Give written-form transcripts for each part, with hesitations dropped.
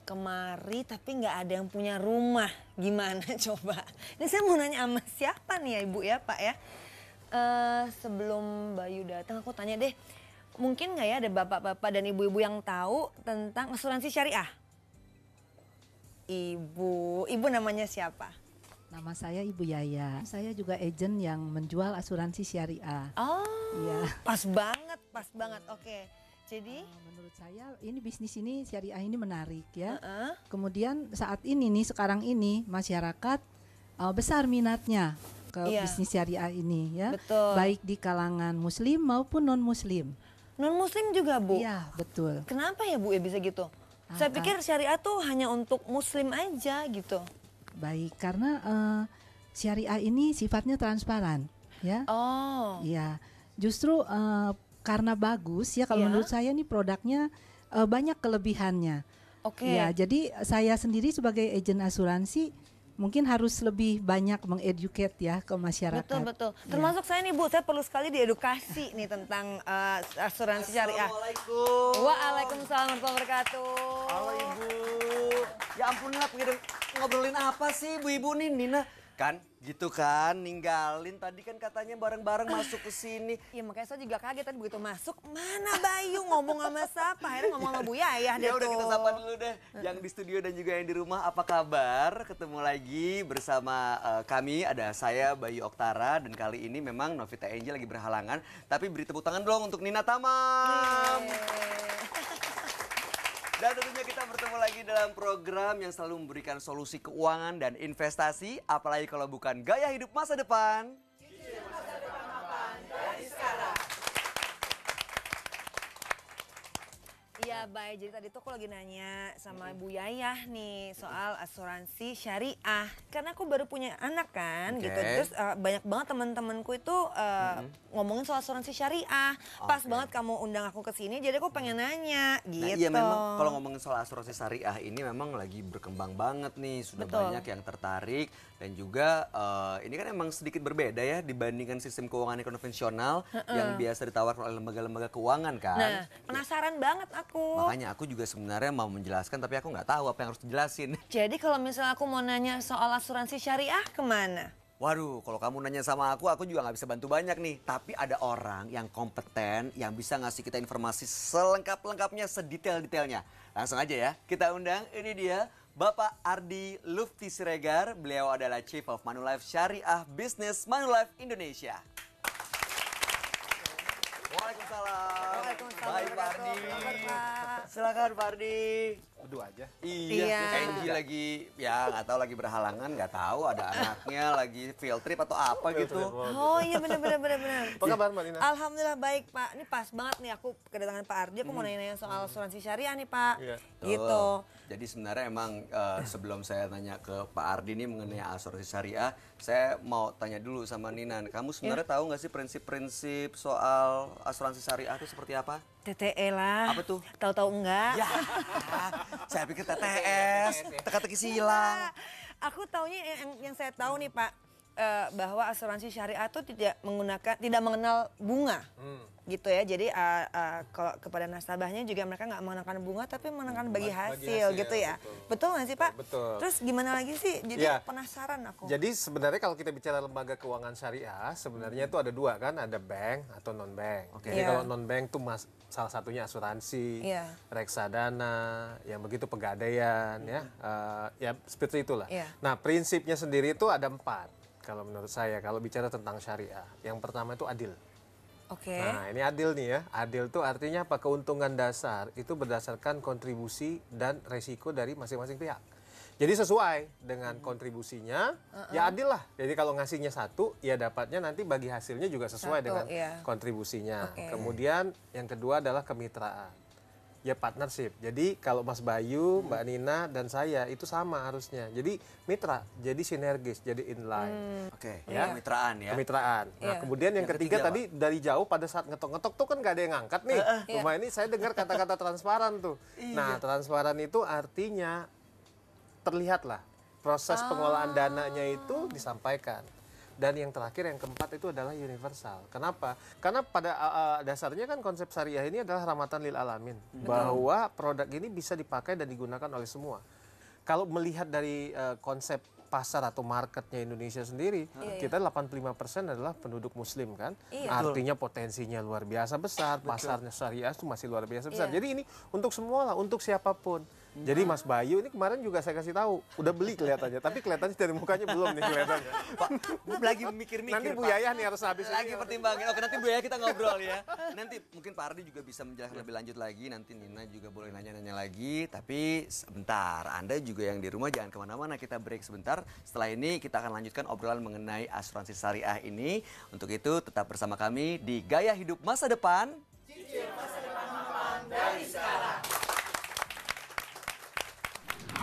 kemari tapi nggak ada yang punya rumah. Gimana coba? Ini saya mau nanya sama siapa nih ya Ibu ya Pak ya? Sebelum Bayu datang aku tanya deh, mungkin nggak ya ada bapak-bapak dan ibu-ibu yang tahu tentang asuransi syariah? Ibu namanya siapa? Nama saya Ibu Yaya. Saya juga agent yang menjual asuransi syariah. Oh, Iya. pas banget. Oke. Jadi Menurut saya ini bisnis ini syariah ini menarik ya. Kemudian saat ini nih sekarang ini masyarakat besar minatnya ke Iya. bisnis syariah ini ya. Betul. Baik di kalangan muslim maupun non muslim. non-muslim juga Bu? Iya, betul. Kenapa ya Bu ya bisa gitu? Saya pikir syariah tuh hanya untuk muslim aja gitu. Baik, karena syariah ini sifatnya transparan ya. Oh. Iya, justru karena bagus ya kalau Iya. menurut saya nih produknya banyak kelebihannya. Oke. Ya, jadi saya sendiri sebagai agen asuransi mungkin harus lebih banyak mengeducate ya ke masyarakat. Betul. Ya. Termasuk saya nih Bu, saya perlu sekali diedukasi nih tentang asuransi syariah. Assalamualaikum. Waalaikumsalam warahmatullahi wabarakatuh. Halo Ibu. Ya ampun lah, ngobrolin apa sih Ibu-ibu nih Nina? Kan gitu kan, ninggalin tadi kan katanya bareng-bareng masuk ke sini. Iya makanya saya juga kaget tadi begitu masuk, mana Bayu ngomong sama siapa? Akhirnya ngomong sama Bu Yayah deh Ya udah tuh. kita sapa dulu deh. Yang di studio dan juga yang di rumah apa kabar? Ketemu lagi bersama kami, ada saya Bayu Oktara dan kali ini memang Novita Angel lagi berhalangan. Tapi beri tepuk tangan dong untuk Nina Tamam. Dan tentunya kita bertemu lagi dalam program yang selalu memberikan solusi keuangan dan investasi, apalagi kalau bukan gaya hidup masa depan. Iya baik, jadi tadi tuh aku lagi nanya sama Bu Yayah nih soal asuransi syariah. Karena aku baru punya anak kan Oke. gitu, terus banyak banget teman-temanku itu ngomongin soal asuransi syariah. Pas banget kamu undang aku ke sini, jadi aku pengen nanya gitu. Nah iya memang kalau ngomongin soal asuransi syariah ini memang lagi berkembang banget nih. Sudah Betul. banyak yang tertarik dan juga ini kan emang sedikit berbeda ya dibandingkan sistem keuangan konvensional yang biasa ditawarkan oleh lembaga-lembaga keuangan kan. Nah, penasaran banget aku. Makanya aku juga sebenarnya mau menjelaskan tapi aku nggak tahu apa yang harus dijelasin. Jadi kalau misalnya aku mau nanya soal asuransi syariah kemana? Waduh, kalau kamu nanya sama aku juga nggak bisa bantu banyak nih. Tapi ada orang yang kompeten, yang bisa ngasih kita informasi selengkap-lengkapnya, sedetail-detailnya. Langsung aja ya, kita undang, ini dia Bapak Ardi Lufti Siregar. Beliau adalah Chief of Manulife Syariah Business Manulife Indonesia. Waalaikumsalam. Waalaikumsalam Baik Pak Ardi. warahmatullahi wabarakatuh. Silakan Pak Ardi. Berdua aja. Iya, Iya. Angie lagi ya nggak tahu lagi berhalangan, nggak tahu ada anaknya lagi field trip atau apa gitu. Oh iya benar. Apa kabar Mbak Nina? Alhamdulillah baik Pak. Ini pas banget nih aku kedatangan Pak Ardi. Aku mau nanya soal asuransi syariah nih Pak. Iya. Gitu. Jadi sebenarnya emang sebelum saya tanya ke Pak Ardi nih mengenai asuransi syariah, saya mau tanya dulu sama Nina. Kamu sebenarnya tahu nggak sih prinsip-prinsip soal asuransi syariah itu seperti apa? TTE lah. Apa tuh? Tahu-tahu enggak? Ya, saya pikir TTS, teka-teki silang. Aku taunya yang saya tahu nih Pak, bahwa asuransi syariah itu tidak mengenal bunga. Gitu ya. Jadi kalau kepada nasabahnya juga mereka nggak mengenakan bunga tapi mengenakan bagi hasil gitu ya. Betul nggak sih Pak? Betul. Terus gimana lagi sih? Jadi Ya. penasaran aku. Jadi sebenarnya kalau kita bicara lembaga keuangan syariah, sebenarnya itu ada dua kan, ada bank atau non bank. Oke. Jadi Iya. kalau non bank tuh salah satunya asuransi, Iya. reksadana, yang begitu pegadaian, ya seperti itulah. Iya. Nah prinsipnya sendiri itu ada 4 kalau menurut saya kalau bicara tentang syariah. Yang pertama itu adil. Oke. Nah ini adil nih ya, adil tuh artinya apa? Keuntungan dasar itu berdasarkan kontribusi dan resiko dari masing-masing pihak. Jadi sesuai dengan kontribusinya, ya adil lah. Jadi kalau ngasihnya 1, ya dapatnya nanti bagi hasilnya juga sesuai 1, dengan iya. kontribusinya. Oke. Kemudian yang kedua adalah kemitraan. Ya partnership. Jadi kalau Mas Bayu, Mbak Nina, dan saya itu sama harusnya. Jadi mitra, jadi sinergis, jadi inline. Oke, Ya. kemitraan ya. Kemitraan. Nah, Iya. kemudian yang Yang ketiga ketiga, tadi dari jauh pada saat ngetok-ngetok tuh kan gak ada yang ngangkat nih. Cuma ini saya dengar kata-kata transparan tuh. Nah, transparan itu artinya terlihat lah proses pengelolaan dananya itu disampaikan. Dan yang terakhir, yang keempat itu adalah universal. Kenapa? Karena pada dasarnya kan konsep syariah ini adalah rahmatan lil alamin. Bahwa produk ini bisa dipakai dan digunakan oleh semua. Kalau melihat dari konsep pasar atau marketnya Indonesia sendiri, kita 85% adalah penduduk muslim kan. Artinya potensinya luar biasa besar, pasarnya syariah itu masih luar biasa besar. Jadi ini untuk semua lah, untuk siapapun. Jadi Mas Bayu ini kemarin juga saya kasih tahu, udah beli kelihatannya, tapi kelihatannya dari mukanya belum nih kelihatannya. Pak, lagi mikir-mikir. Nanti Bu Pak. Yayah nih harus habis Lagi ini. pertimbangin. Oke, nanti Bu Yayah kita ngobrol ya. Nanti mungkin Pak Ardi juga bisa menjelaskan lebih lanjut lagi. Nanti Nina juga boleh nanya-nanya lagi. Tapi sebentar, Anda juga yang di rumah jangan kemana-mana. Kita break sebentar. Setelah ini kita akan lanjutkan obrolan mengenai asuransi syariah ini. Untuk itu tetap bersama kami di Gaya Hidup Masa Depan. Cicil masa depan mapan dari sekarang.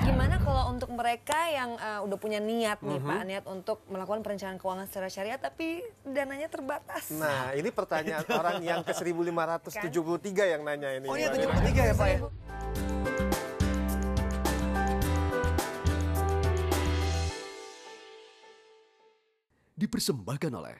Gimana kalau untuk mereka yang udah punya niat nih Pak, niat untuk melakukan perencanaan keuangan secara syariah tapi dananya terbatas? Nah, ini pertanyaan orang yang ke 1573 yang nanya ini. Oh iya 73 ya Pak ya? Dipersembahkan oleh